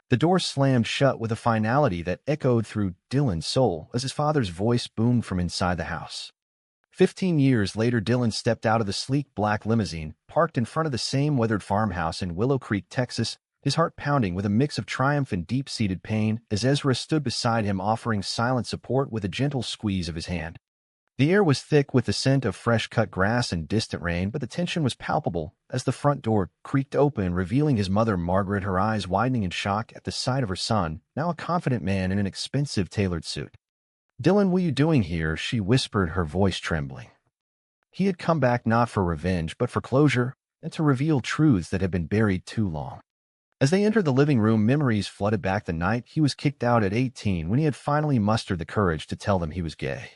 The door slammed shut with a finality that echoed through Dylan's soul as his father's voice boomed from inside the house. 15 years later, Dylan stepped out of the sleek black limousine, parked in front of the same weathered farmhouse in Willow Creek, Texas, his heart pounding with a mix of triumph and deep-seated pain as Ezra stood beside him, offering silent support with a gentle squeeze of his hand. The air was thick with the scent of fresh-cut grass and distant rain, but the tension was palpable as the front door creaked open, revealing his mother, Margaret, her eyes widening in shock at the sight of her son, now a confident man in an expensive tailored suit. "Dylan, what are you doing here?" she whispered, her voice trembling. He had come back not for revenge, but for closure, and to reveal truths that had been buried too long. As they entered the living room, memories flooded back the night he was kicked out at 18 when he had finally mustered the courage to tell them he was gay.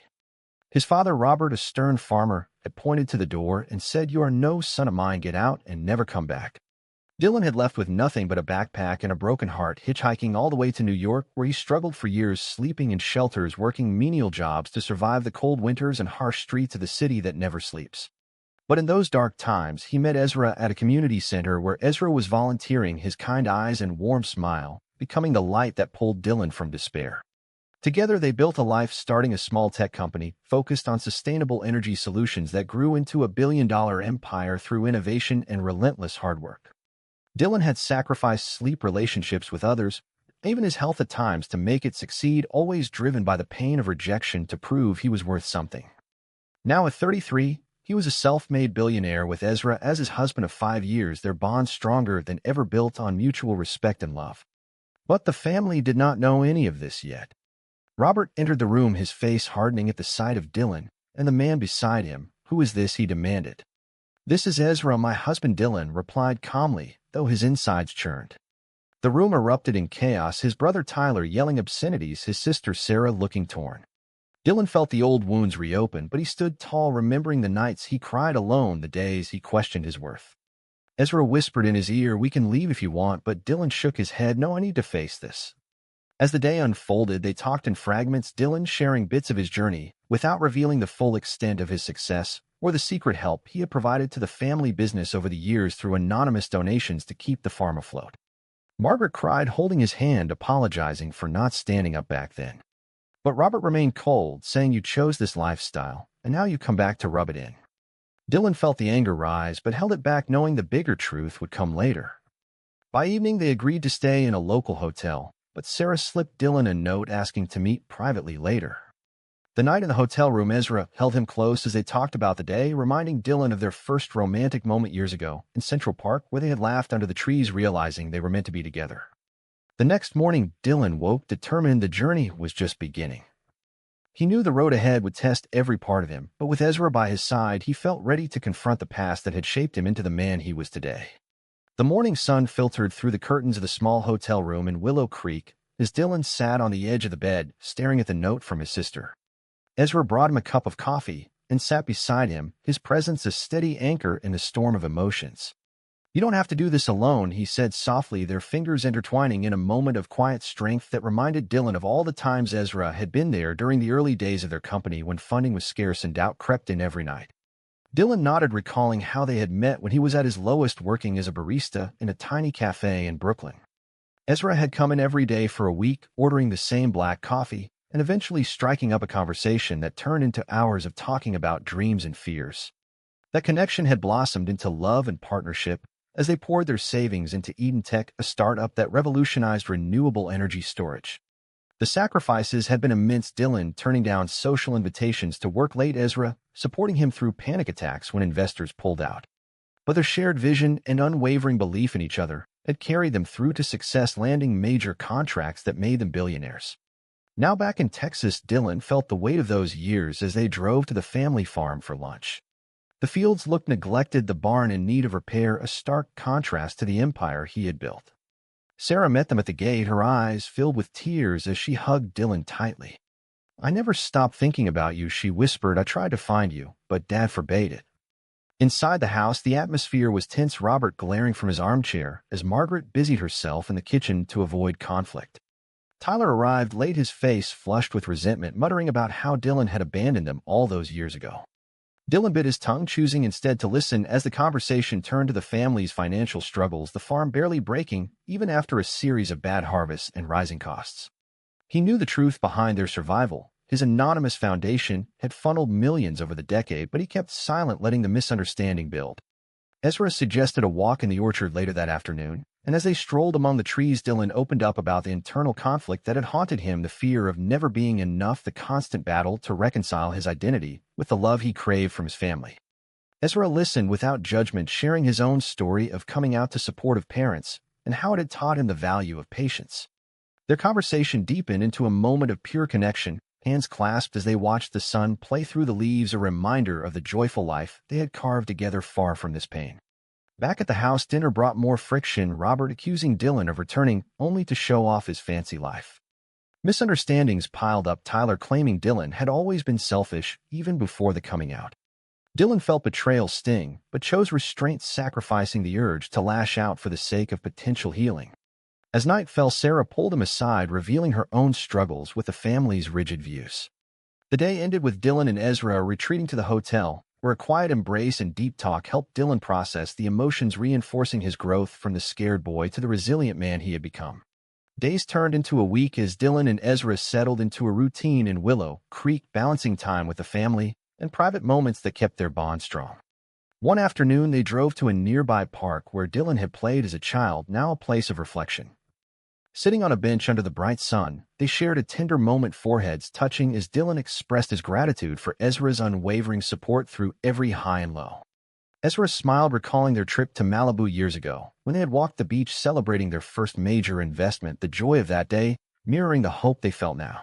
His father, Robert, a stern farmer, had pointed to the door and said, "You are no son of mine, get out and never come back." Dylan had left with nothing but a backpack and a broken heart, hitchhiking all the way to New York, where he struggled for years, sleeping in shelters, working menial jobs to survive the cold winters and harsh streets of the city that never sleeps. But in those dark times, he met Ezra at a community center where Ezra was volunteering, his kind eyes and warm smile becoming the light that pulled Dylan from despair. Together, they built a life, starting a small tech company focused on sustainable energy solutions that grew into a billion-dollar empire through innovation and relentless hard work. Dylan had sacrificed sleep, relationships with others, even his health at times to make it succeed, always driven by the pain of rejection to prove he was worth something. Now at 33, he was a self-made billionaire with Ezra as his husband of 5 years, their bond stronger than ever, built on mutual respect and love. But the family did not know any of this yet. Robert entered the room, his face hardening at the sight of Dylan and the man beside him. "Who is this?" he demanded. "This is Ezra, my husband," Dylan replied calmly, though his insides churned. The room erupted in chaos, his brother Tyler yelling obscenities, his sister Sarah looking torn. Dylan felt the old wounds reopen, but he stood tall, remembering the nights he cried alone, the days he questioned his worth. Ezra whispered in his ear, "We can leave if you want," but Dylan shook his head. "No, I need to face this." As the day unfolded, they talked in fragments, Dylan sharing bits of his journey without revealing the full extent of his success or the secret help he had provided to the family business over the years through anonymous donations to keep the farm afloat. Margaret cried, holding his hand, apologizing for not standing up back then. But Robert remained cold, saying, "You chose this lifestyle, and now you come back to rub it in." Dylan felt the anger rise, but held it back, knowing the bigger truth would come later. By evening, they agreed to stay in a local hotel, but Sarah slipped Dylan a note asking to meet privately later. The night in the hotel room, Ezra held him close as they talked about the day, reminding Dylan of their first romantic moment years ago in Central Park, where they had laughed under the trees, realizing they were meant to be together. The next morning, Dylan woke determined the journey was just beginning. He knew the road ahead would test every part of him, but with Ezra by his side, he felt ready to confront the past that had shaped him into the man he was today. The morning sun filtered through the curtains of the small hotel room in Willow Creek as Dylan sat on the edge of the bed, staring at the note from his sister. Ezra brought him a cup of coffee and sat beside him, his presence a steady anchor in the storm of emotions. "You don't have to do this alone," he said softly, their fingers intertwining in a moment of quiet strength that reminded Dylan of all the times Ezra had been there during the early days of their company when funding was scarce and doubt crept in every night. Dylan nodded, recalling how they had met when he was at his lowest, working as a barista in a tiny cafe in Brooklyn. Ezra had come in every day for a week, ordering the same black coffee, and eventually striking up a conversation that turned into hours of talking about dreams and fears. That connection had blossomed into love and partnership as they poured their savings into Eden Tech, a startup that revolutionized renewable energy storage. The sacrifices had been immense, Dylan turning down social invitations to work late, Ezra supporting him through panic attacks when investors pulled out. But their shared vision and unwavering belief in each other had carried them through to success, landing major contracts that made them billionaires. Now back in Texas, Dylan felt the weight of those years as they drove to the family farm for lunch. The fields looked neglected, the barn in need of repair, a stark contrast to the empire he had built. Sarah met them at the gate, her eyes filled with tears as she hugged Dylan tightly. "I never stopped thinking about you," she whispered. "I tried to find you, but Dad forbade it." Inside the house, the atmosphere was tense, Robert glaring from his armchair as Margaret busied herself in the kitchen to avoid conflict. Tyler arrived late, his face flushed with resentment, muttering about how Dylan had abandoned them all those years ago. Dylan bit his tongue, choosing instead to listen as the conversation turned to the family's financial struggles, the farm barely breaking even after a series of bad harvests and rising costs. He knew the truth behind their survival. His anonymous foundation had funneled millions over the decade, but he kept silent, letting the misunderstanding build. Ezra suggested a walk in the orchard later that afternoon, and as they strolled among the trees, Dylan opened up about the internal conflict that had haunted him, the fear of never being enough, the constant battle to reconcile his identity with the love he craved from his family. Ezra listened without judgment, sharing his own story of coming out to supportive parents and how it had taught him the value of patience. Their conversation deepened into a moment of pure connection, hands clasped as they watched the sun play through the leaves, a reminder of the joyful life they had carved together far from this pain. Back at the house, dinner brought more friction, Robert accusing Dylan of returning only to show off his fancy life. Misunderstandings piled up, Tyler claiming Dylan had always been selfish, even before the coming out. Dylan felt betrayal sting, but chose restraint, sacrificing the urge to lash out for the sake of potential healing. As night fell, Sarah pulled him aside, revealing her own struggles with the family's rigid views. The day ended with Dylan and Ezra retreating to the hotel, where a quiet embrace and deep talk helped Dylan process the emotions, reinforcing his growth from the scared boy to the resilient man he had become. Days turned into a week as Dylan and Ezra settled into a routine in Willow Creek, balancing time with the family and private moments that kept their bond strong. One afternoon, they drove to a nearby park where Dylan had played as a child, now a place of reflection. Sitting on a bench under the bright sun, they shared a tender moment, foreheads touching as Dylan expressed his gratitude for Ezra's unwavering support through every high and low. Ezra smiled, recalling their trip to Malibu years ago, when they had walked the beach celebrating their first major investment, the joy of that day mirroring the hope they felt now.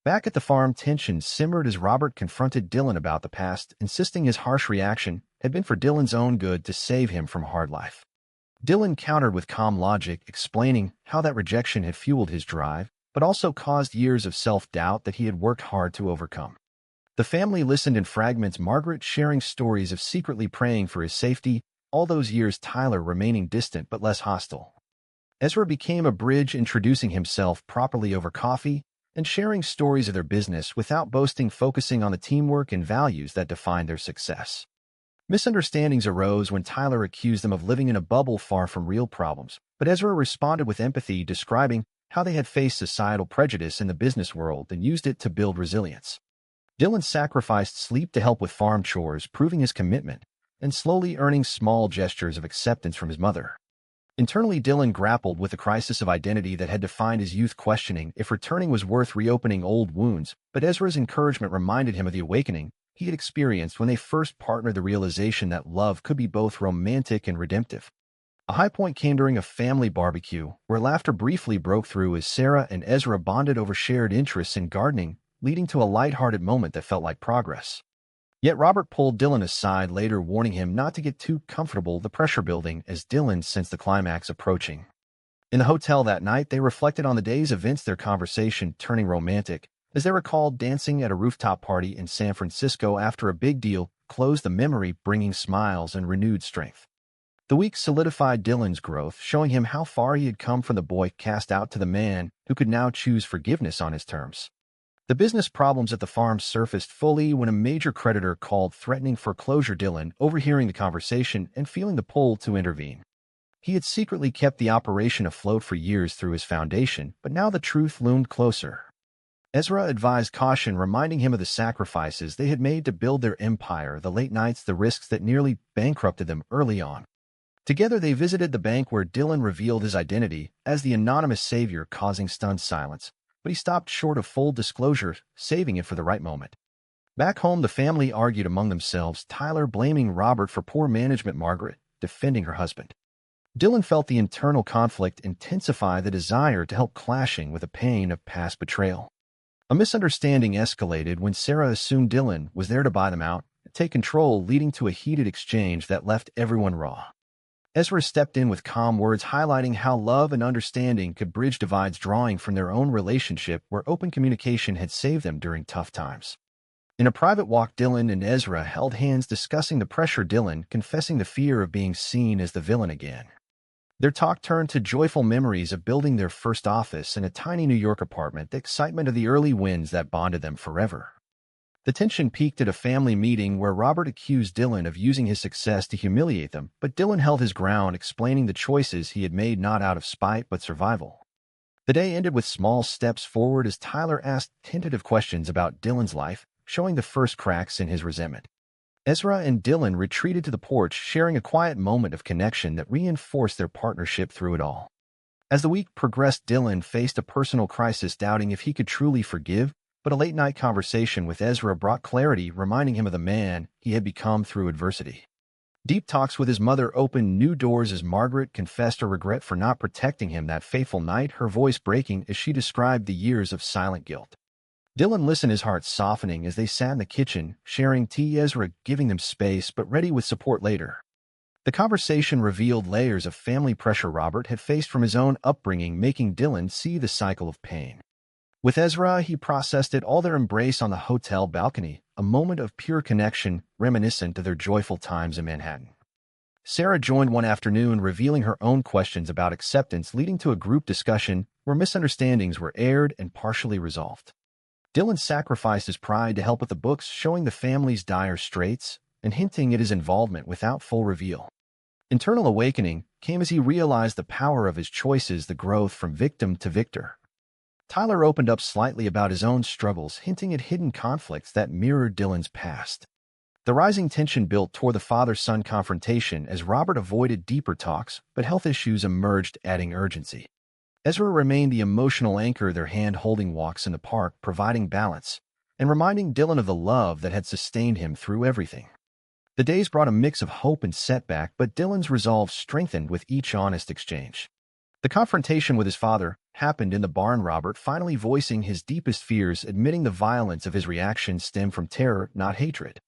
Back at the farm, tension simmered as Robert confronted Dylan about the past, insisting his harsh reaction had been for Dylan's own good, to save him from a hard life. Dylan countered with calm logic, explaining how that rejection had fueled his drive, but also caused years of self-doubt that he had worked hard to overcome. The family listened in fragments, Margaret sharing stories of secretly praying for his safety, all those years, Tyler remaining distant but less hostile. Ezra became a bridge, introducing himself properly over coffee and sharing stories of their business without boasting, focusing on the teamwork and values that defined their success. Misunderstandings arose when Tyler accused them of living in a bubble far from real problems, but Ezra responded with empathy, describing how they had faced societal prejudice in the business world and used it to build resilience. Dylan sacrificed sleep to help with farm chores, proving his commitment and slowly earning small gestures of acceptance from his mother. Internally, Dylan grappled with the crisis of identity that had defined his youth, questioning if returning was worth reopening old wounds, but Ezra's encouragement reminded him of the awakening he had experienced when they first partnered, the realization that love could be both romantic and redemptive. A high point came during a family barbecue, where laughter briefly broke through as Sarah and Ezra bonded over shared interests in gardening, leading to a lighthearted moment that felt like progress. Yet Robert pulled Dylan aside later, warning him not to get too comfortable, the pressure building as Dylan sensed the climax approaching. In the hotel that night, they reflected on the day's events, their conversation turning romantic, as they recalled dancing at a rooftop party in San Francisco after a big deal closed, the memory bringing smiles and renewed strength. The week solidified Dylan's growth, showing him how far he had come from the boy cast out to the man who could now choose forgiveness on his terms. The business problems at the farm surfaced fully when a major creditor called, threatening foreclosure. Dylan, overhearing the conversation and feeling the pull to intervene. He had secretly kept the operation afloat for years through his foundation, but now the truth loomed closer. Ezra advised caution, reminding him of the sacrifices they had made to build their empire, the late nights, the risks that nearly bankrupted them early on. Together they visited the bank where Dylan revealed his identity as the anonymous savior, causing stunned silence, but he stopped short of full disclosure, saving it for the right moment. Back home, the family argued among themselves, Tyler blaming Robert for poor management, Margaret defending her husband. Dylan felt the internal conflict intensify, the desire to help clashing with the pain of past betrayal. A misunderstanding escalated when Sarah assumed Dylan was there to buy them out and take control, leading to a heated exchange that left everyone raw. Ezra stepped in with calm words, highlighting how love and understanding could bridge divides, drawing from their own relationship where open communication had saved them during tough times. In a private walk, Dylan and Ezra held hands, discussing the pressure, Dylan confessing the fear of being seen as the villain again. Their talk turned to joyful memories of building their first office in a tiny New York apartment, the excitement of the early wins that bonded them forever. The tension peaked at a family meeting where Robert accused Dylan of using his success to humiliate them, but Dylan held his ground, explaining the choices he had made not out of spite but survival. The day ended with small steps forward as Tyler asked tentative questions about Dylan's life, showing the first cracks in his resentment. Ezra and Dylan retreated to the porch, sharing a quiet moment of connection that reinforced their partnership through it all. As the week progressed, Dylan faced a personal crisis, doubting if he could truly forgive, but a late-night conversation with Ezra brought clarity, reminding him of the man he had become through adversity. Deep talks with his mother opened new doors as Margaret confessed her regret for not protecting him that fateful night, her voice breaking as she described the years of silent guilt. Dylan listened, his heart softening as they sat in the kitchen, sharing tea, Ezra giving them space but ready with support later. The conversation revealed layers of family pressure Robert had faced from his own upbringing, making Dylan see the cycle of pain. With Ezra, he processed it all, their embrace on the hotel balcony, a moment of pure connection reminiscent of their joyful times in Manhattan. Sarah joined one afternoon, revealing her own questions about acceptance, leading to a group discussion where misunderstandings were aired and partially resolved. Dylan sacrificed his pride to help with the books, showing the family's dire straits and hinting at his involvement without full reveal. Internal awakening came as he realized the power of his choices, the growth from victim to victor. Tyler opened up slightly about his own struggles, hinting at hidden conflicts that mirrored Dylan's past. The rising tension built toward the father-son confrontation as Robert avoided deeper talks, but health issues emerged, adding urgency. Ezra remained the emotional anchor, their hand-holding walks in the park providing balance and reminding Dylan of the love that had sustained him through everything. The days brought a mix of hope and setback, but Dylan's resolve strengthened with each honest exchange. The confrontation with his father happened in the barn, Robert finally voicing his deepest fears, admitting the violence of his reaction stemmed from terror, not hatred.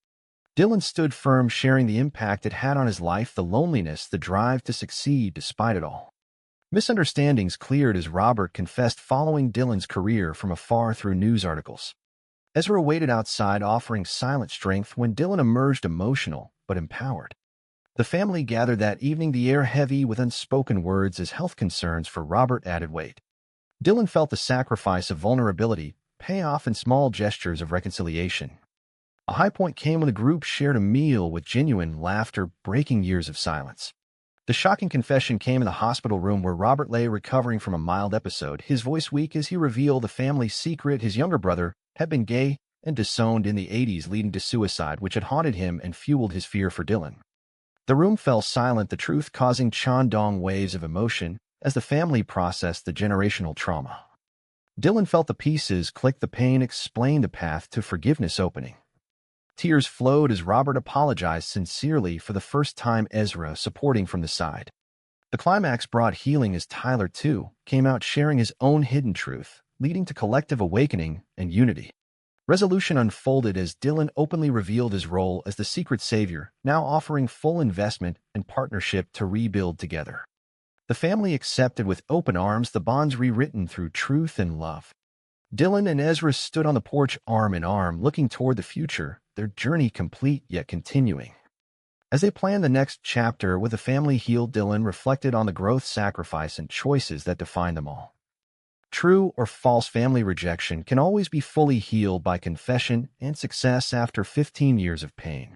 Dylan stood firm, sharing the impact it had on his life, the loneliness, the drive to succeed despite it all. Misunderstandings cleared as Robert confessed following Dylan's career from afar through news articles. Ezra waited outside, offering silent strength when Dylan emerged emotional but empowered. The family gathered that evening, the air heavy with unspoken words as health concerns for Robert added weight. Dylan felt the sacrifice of vulnerability pay off in small gestures of reconciliation. A high point came when the group shared a meal with genuine laughter, breaking years of silence. The shocking confession came in the hospital room where Robert lay recovering from a mild episode, his voice weak as he revealed the family's secret. His younger brother had been gay and disowned in the 80s, leading to suicide, which had haunted him and fueled his fear for Dylan. The room fell silent, the truth causing Chandong waves of emotion as the family processed the generational trauma. Dylan felt the pieces click, the pain explained, the path to forgiveness opening. Tears flowed as Robert apologized sincerely for the first time, Ezra supporting from the side. The climax brought healing as Tyler, too, came out sharing his own hidden truth, leading to collective awakening and unity. Resolution unfolded as Dylan openly revealed his role as the secret savior, now offering full investment and partnership to rebuild together. The family accepted with open arms, the bonds rewritten through truth and love. Dylan and Ezra stood on the porch arm in arm, looking toward the future, their journey complete yet continuing. As they planned the next chapter with the family healed, Dylan reflected on the growth, sacrifice, and choices that defined them all. True or false family rejection can always be fully healed by confession and success after 15 years of pain.